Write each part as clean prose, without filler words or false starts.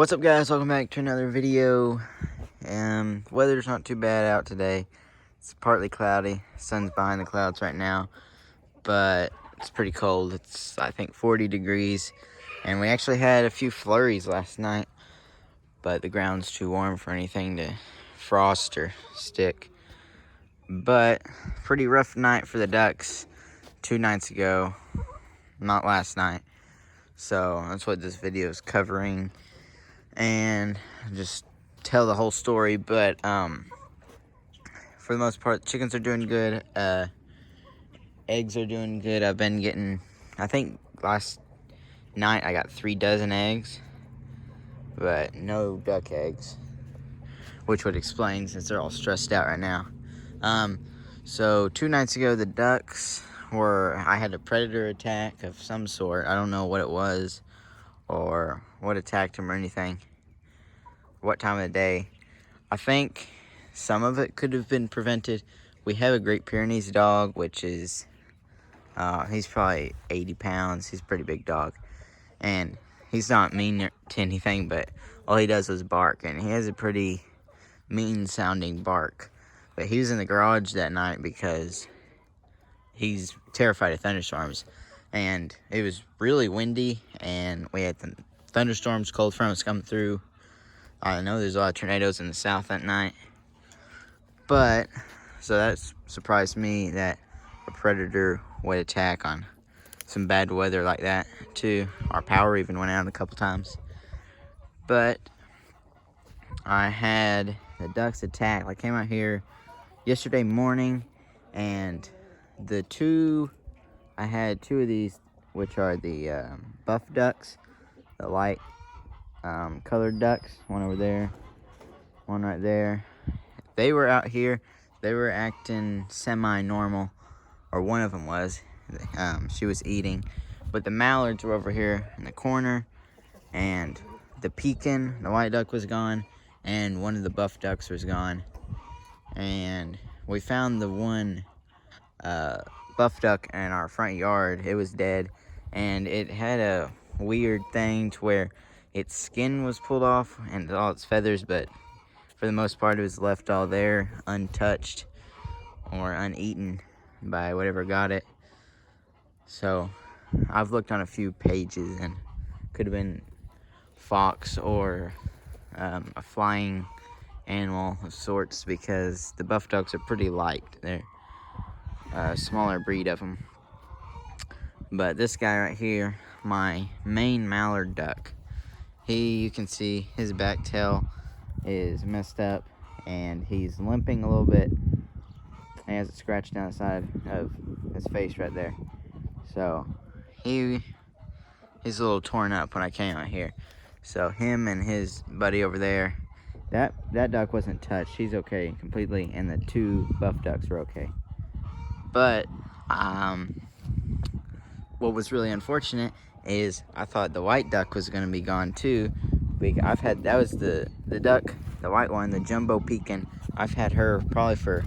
What's up, guys? Welcome back to another video. Weather's not too bad out today. It's partly cloudy. Sun's behind the clouds right now, but it's pretty cold. It's, I think, 40 degrees, and we actually had a few flurries last night, but the ground's too warm for anything to frost or stick. But pretty rough night for the ducks 2 nights ago, not last night. So that's what this video is covering, and just tell the whole story. But for the most part, chickens are doing good. Eggs are doing good. I've been getting, I think last night I got 3 dozen eggs, but no duck eggs, which would explain since they're all stressed out right now. So 2 nights ago, the ducks I had a predator attack of some sort. I don't know what it was or what attacked them or anything, what time of the day. I think some of it could have been prevented. We have a Great Pyrenees dog, which is, he's probably 80 pounds. He's a pretty big dog. And he's not mean to anything, but all he does is bark. And he has a pretty mean-sounding bark. But he was in the garage that night because he's terrified of thunderstorms. And it was really windy, and we had the thunderstorms, cold fronts coming through. I know there's a lot of tornadoes in the south that night. But, so that surprised me that a predator would attack on some bad weather like that, too. Our power even went out a couple times. But I had the ducks attack. I came out here yesterday morning, and I had 2 of these, which are the buff ducks, the light colored ducks, one over there, one right there. They were out here. They were acting semi-normal, or one of them was. She was eating, but the mallards were over here in the corner, and the pekin, the white duck, was gone, and one of the buff ducks was gone. And we found the one buff duck in our front yard. It was dead, and it had a weird thing to where its skin was pulled off and all its feathers, but for the most part it was left all there, untouched or uneaten by whatever got it. So I've looked on a few pages, and could have been fox or a flying animal of sorts, because the buff ducks are pretty light. They're a smaller breed of them. But this guy right here, my main mallard duck, you can see his back tail is messed up, and he's limping a little bit. He has a scratch down the side of his face right there. So he's a little torn up when I came out here. So him and his buddy over there, that duck wasn't touched. He's okay completely, and the 2 buff ducks are okay. But what was really unfortunate is I thought the white duck was going to be gone too. That was the duck, the white one, the jumbo pekin. I've had her probably for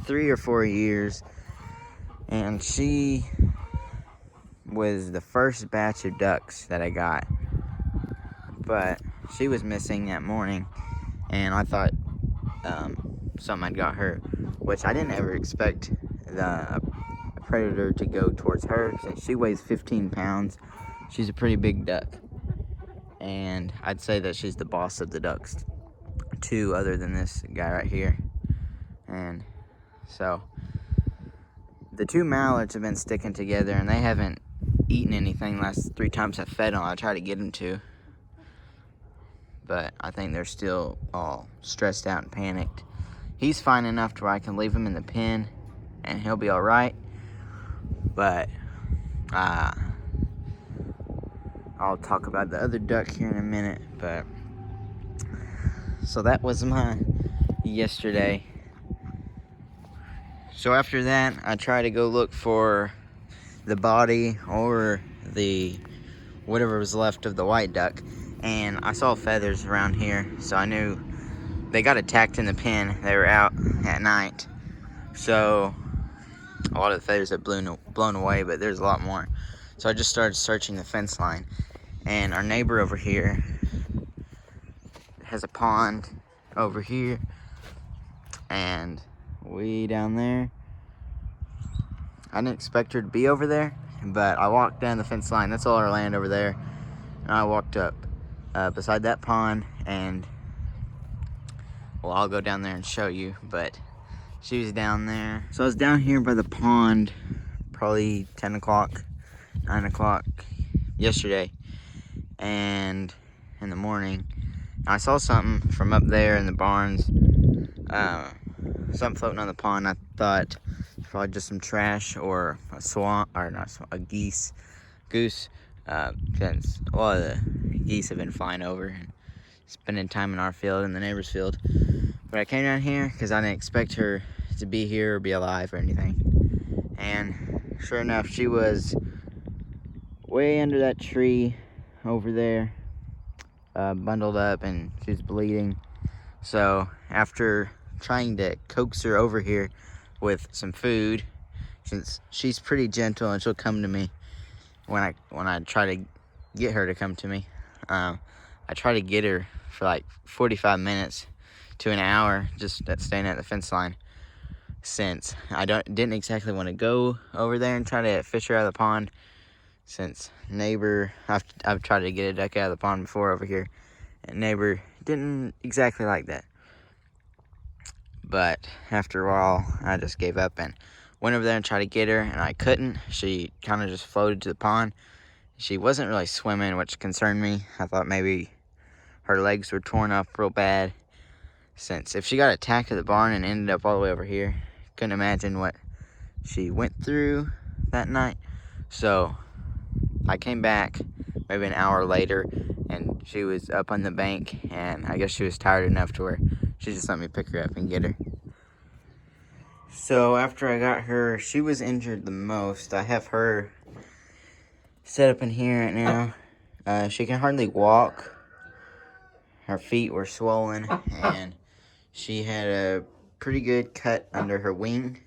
3 or 4 years, and she was the first batch of ducks that I got. But she was missing that morning, and I thought something had got her, which I didn't ever expect the predator to go towards her, since she weighs 15 pounds. She's a pretty big duck, and I'd say that she's the boss of the ducks too, other than this guy right here. And so the 2 mallards have been sticking together, and they haven't eaten anything last 3 times I fed them. I tried to get them to, but I think they're still all stressed out and panicked. He's fine enough to where I can leave him in the pen and he'll be all right. But I'll talk about the other duck here in a minute. But so that was my yesterday. So after that, I try to go look for the body or the whatever was left of the white duck, and I saw feathers around here, so I knew they got attacked in the pen. They were out at night, so a lot of the feathers have blown away, but there's a lot more. So I just started searching the fence line, and our neighbor over here has a pond over here, and way down there. I didn't expect her to be over there, but I walked down the fence line. That's all our land over there. And I walked up beside that pond, and well, I'll go down there and show you, but she was down there. So I was down here by the pond probably 10 o'clock, 9 o'clock yesterday, and in the morning, I saw something from up there in the barns, something floating on the pond. I thought probably just some trash or a swamp, or not a goose, because a lot of the geese have been flying over and spending time in our field and the neighbor's field. But I came down here because I didn't expect her to be here or be alive or anything. And sure enough, she was way under that tree over there, bundled up, and she was bleeding. So after trying to coax her over here with some food, since she's pretty gentle and she'll come to me when I try to get her to come to me, I try to get her for like 45 minutes to an hour just staying at the fence line, since I didn't exactly want to go over there and try to fish her out of the pond, since neighbor, I've tried to get a duck out of the pond before over here, and neighbor didn't exactly like that. But after a while, I just gave up and went over there and tried to get her, and I couldn't. She kind of just floated to the pond. She wasn't really swimming, which concerned me. I thought maybe her legs were torn up real bad, since if she got attacked at the barn and ended up all the way over here, couldn't imagine what she went through that night. So I came back maybe an hour later, and she was up on the bank, and I guess she was tired enough to where she just let me pick her up and get her. So after I got her, she was injured the most. I have her set up in here right now. She can hardly walk. Her feet were swollen, and she had a pretty good cut under her wing.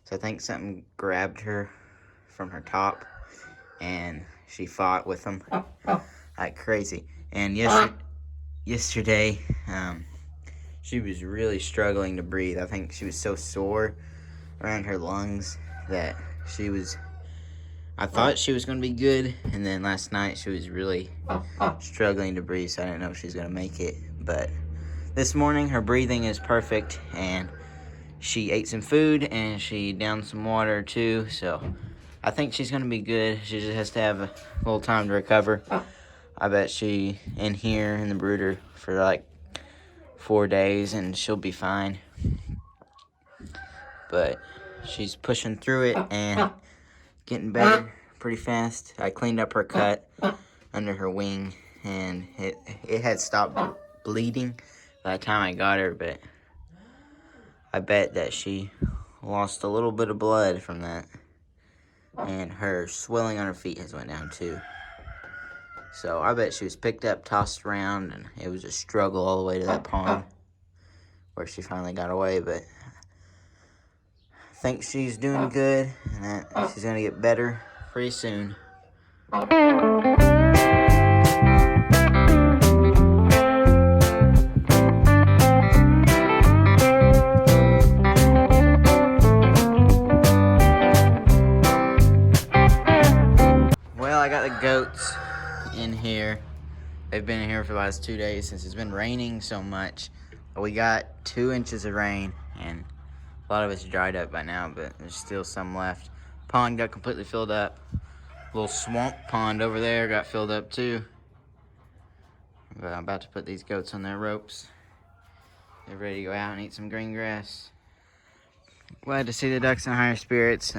So I think something grabbed her from her top, and she fought with them like crazy. And yesterday, she was really struggling to breathe. I think she was so sore around her lungs that I thought she was going to be good. And then last night she was really struggling to breathe, so I didn't know if she was going to make it. But this morning her breathing is perfect, and she ate some food and she downed some water too. So I think she's going to be good. She just has to have a little time to recover. I bet she in here in the brooder for like 4 days and she'll be fine. But she's pushing through it and getting better pretty fast. I cleaned up her cut under her wing, and it had stopped bleeding by the time I got her, but I bet that she lost a little bit of blood from that. And her swelling on her feet has went down too. So I bet she was picked up, tossed around, and it was a struggle all the way to that pond where she finally got away. But I think she's doing good, and that she's going to get better pretty soon. Well, I got the goats in here. They've been in here for the last 2 days since it's been raining so much. We got 2 inches of rain, and a lot of it's dried up by now, but there's still some left. Pond got completely filled up. Little swamp pond over there got filled up too. But I'm about to put these goats on their ropes. They're ready to go out and eat some green grass. Glad to see the ducks in higher spirits.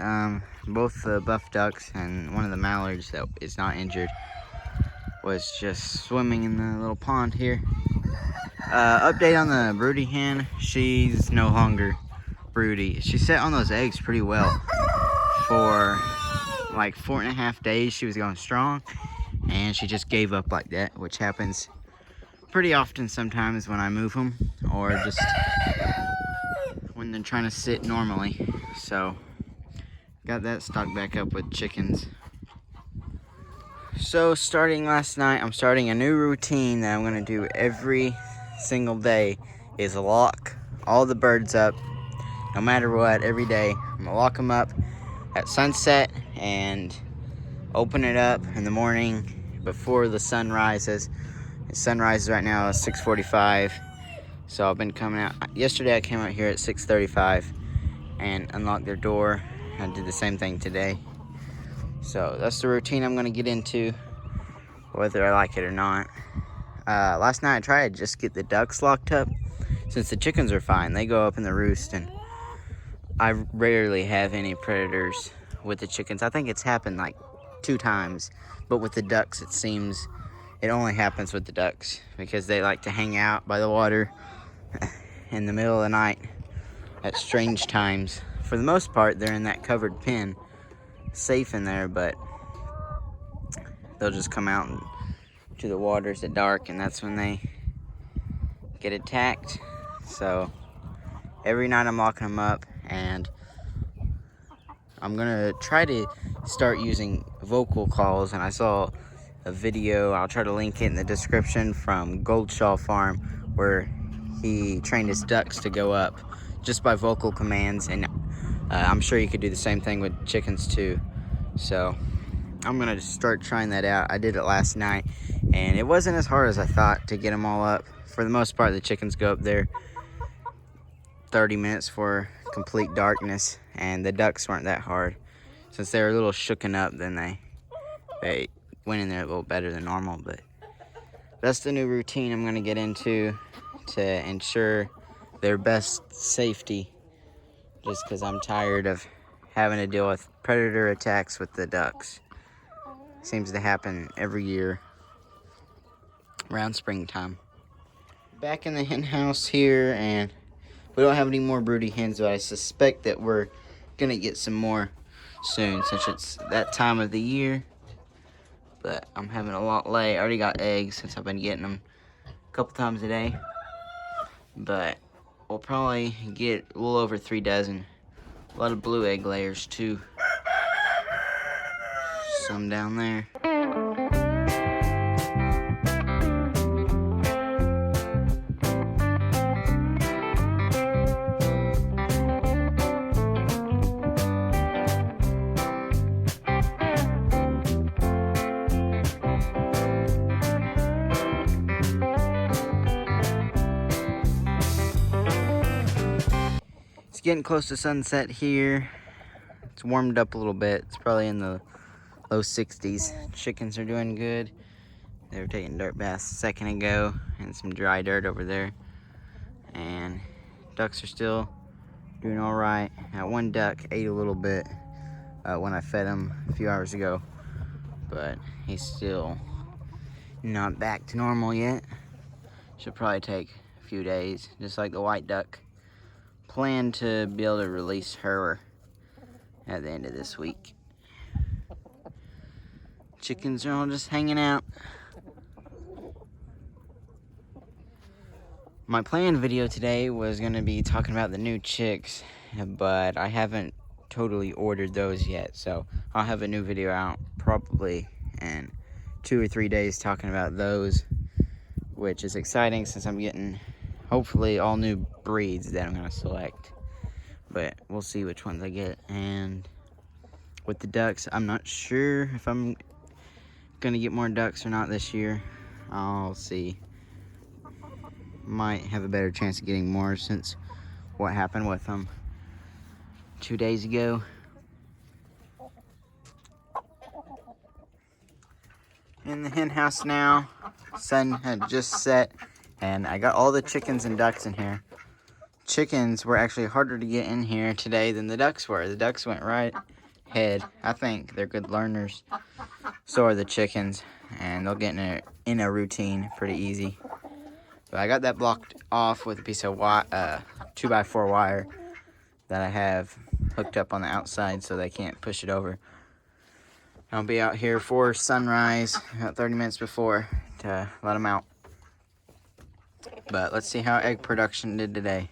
Both the buff ducks and one of the mallards that is not injured was just swimming in the little pond here. Update on the broody hen. She's no longer broody. She sat on those eggs pretty well. For like 4.5 days she was going strong, and she just gave up like that, which happens pretty often sometimes when I move them, or just when they're trying to sit normally. So got that stocked back up with chickens. So starting last night, I'm starting a new routine that I'm going to do every single day is lock all the birds up, no matter what, every day. I'm gonna lock them up at sunset and open it up in the morning before the sun rises. The sun rises right now at 6:45, so I've been coming out. Yesterday I came out here at 6:35 and unlocked their door. I did the same thing today. So that's the routine I'm gonna get into, whether I like it or not. Last night I tried to just get the ducks locked up, since the chickens are fine. They go up in the roost, and I rarely have any predators with the chickens. I think it's happened like 2 times, but with the ducks it seems it only happens with the ducks because they like to hang out by the water in the middle of the night at strange times. For the most part, they're in that covered pen, safe in there, but they'll just come out to the waters at dark, and that's when they get attacked. So every night I'm locking them up, and I'm gonna try to start using vocal calls. And I saw a video, I'll try to link it in the description, from Goldshaw Farm, where he trained his ducks to go up just by vocal commands, and I'm sure you could do the same thing with chickens too. So I'm gonna just start trying that out. I did it last night, and it wasn't as hard as I thought to get them all up. For the most part, the chickens go up there 30 minutes for complete darkness, and the ducks weren't that hard. Since they were a little shooken up, then they went in there a little better than normal. But that's the new routine I'm gonna get into to ensure their best safety, just because I'm tired of having to deal with predator attacks with the ducks. Seems to happen every year around springtime. Back in the hen house here, and we don't have any more broody hens, but I suspect that we're gonna get some more soon, since it's that time of the year. But I'm having a lot lay. I already got eggs, since I've been getting them a couple times a day. But we'll probably get a little over 3 dozen. A lot of blue egg layers too. Some down there. It's getting close to sunset here. It's warmed up a little bit. It's probably in the low 60s. Chickens are doing good. They were taking dirt baths a second ago, and some dry dirt over there. And ducks are still doing all right. Now, one duck ate a little bit when I fed him a few hours ago, but he's still not back to normal yet. Should probably take a few days, just like the white duck. Plan to be able to release her at the end of this week. Chickens are all just hanging out. My planned video today was going to be talking about the new chicks, but I haven't totally ordered those yet, so I'll have a new video out probably in 2 or 3 days talking about those, which is exciting since I'm getting hopefully all new breeds that I'm going to select. But we'll see which ones I get. And with the ducks, I'm not sure if I'm going to get more ducks or not this year. I'll see. Might have a better chance of getting more since what happened with them 2 days ago. In the hen house now. Sun had just set, and I got all the chickens and ducks in here. Chickens were actually harder to get in here today than the ducks were. The ducks went right ahead. I think they're good learners. So are the chickens, and they'll get in a routine pretty easy. But I got that blocked off with a piece of 2x4 wire that I have hooked up on the outside so they can't push it over. I'll be out here for sunrise about 30 minutes before to let them out. But let's see how egg production did today.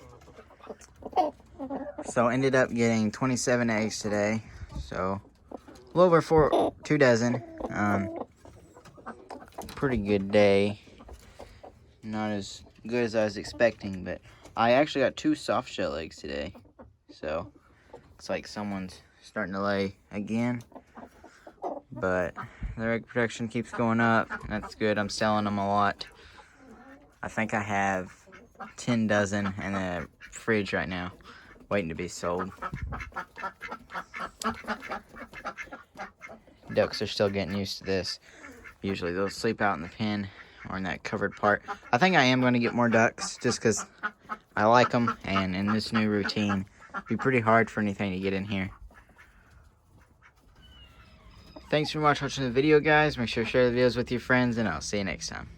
So ended up getting 27 eggs today. So a little over 2 dozen. Pretty good day. Not as good as I was expecting, but I actually got 2 soft shell eggs today. So, looks like someone's starting to lay again. But the egg production keeps going up. That's good. I'm selling them a lot. I think I have 10 dozen in the fridge right now, waiting to be sold. Ducks are still getting used to this. Usually they'll sleep out in the pen or in that covered part. I think I am going to get more ducks just because I like them, and in this new routine, it'd be pretty hard for anything to get in here. Thanks for watching the video, guys. Make sure to share the videos with your friends, and I'll see you next time.